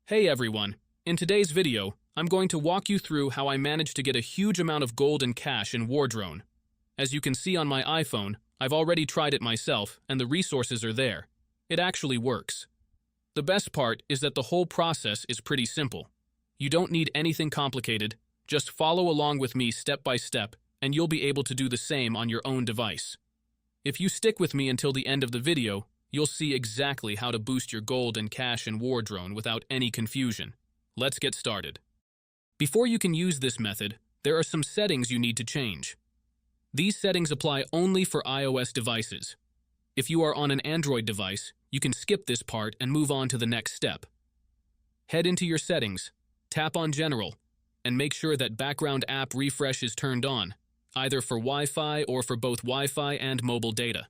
Hey everyone, in today's video, I'm going to walk you through how I managed to get a huge amount of gold and cash in Wardrone. As you can see on my iPhone, I've already tried it myself and the resources are there. It actually works. The best part is that the whole process is pretty simple. You don't need anything complicated, just follow along with me step by step and you'll be able to do the same on your own device. If you stick with me until the end of the video, you'll see exactly how to boost your gold and cash in Wardrone without any confusion. Let's get started. Before you can use this method, there are some settings you need to change. These settings apply only for iOS devices. If you are on an Android device, you can skip this part and move on to the next step. Head into your settings, tap on General, and make sure that background app refresh is turned on, either for Wi-Fi or for both Wi-Fi and mobile data.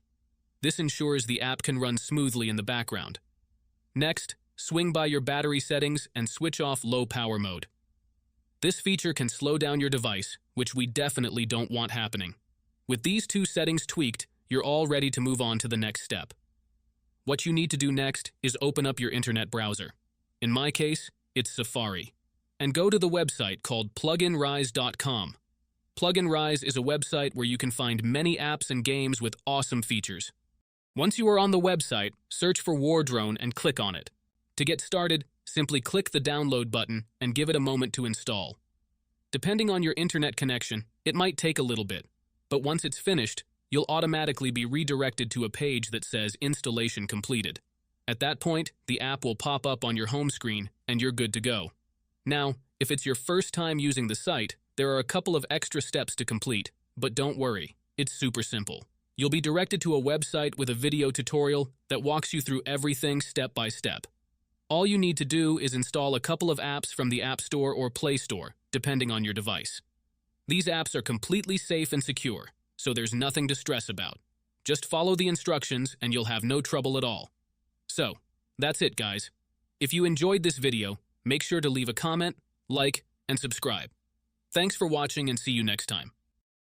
This ensures the app can run smoothly in the background. Next, swing by your battery settings and switch off low power mode. This feature can slow down your device, which we definitely don't want happening. With these two settings tweaked, you're all ready to move on to the next step. What you need to do next is open up your internet browser. In my case, it's Safari. And go to the website called pluginrise.com. Pluginrise is a website where you can find many apps and games with awesome features. Once you are on the website, search for Wardrone and click on it. To get started, simply click the download button and give it a moment to install. Depending on your internet connection, it might take a little bit, but once it's finished, you'll automatically be redirected to a page that says installation completed. At that point, the app will pop up on your home screen and you're good to go. Now, if it's your first time using the site, there are a couple of extra steps to complete, but don't worry, it's super simple. You'll be directed to a website with a video tutorial that walks you through everything step by step. All you need to do is install a couple of apps from the App Store or Play Store, depending on your device. These apps are completely safe and secure, so there's nothing to stress about. Just follow the instructions and you'll have no trouble at all. So, that's it guys. If you enjoyed this video, make sure to leave a comment, like, and subscribe. Thanks for watching and see you next time.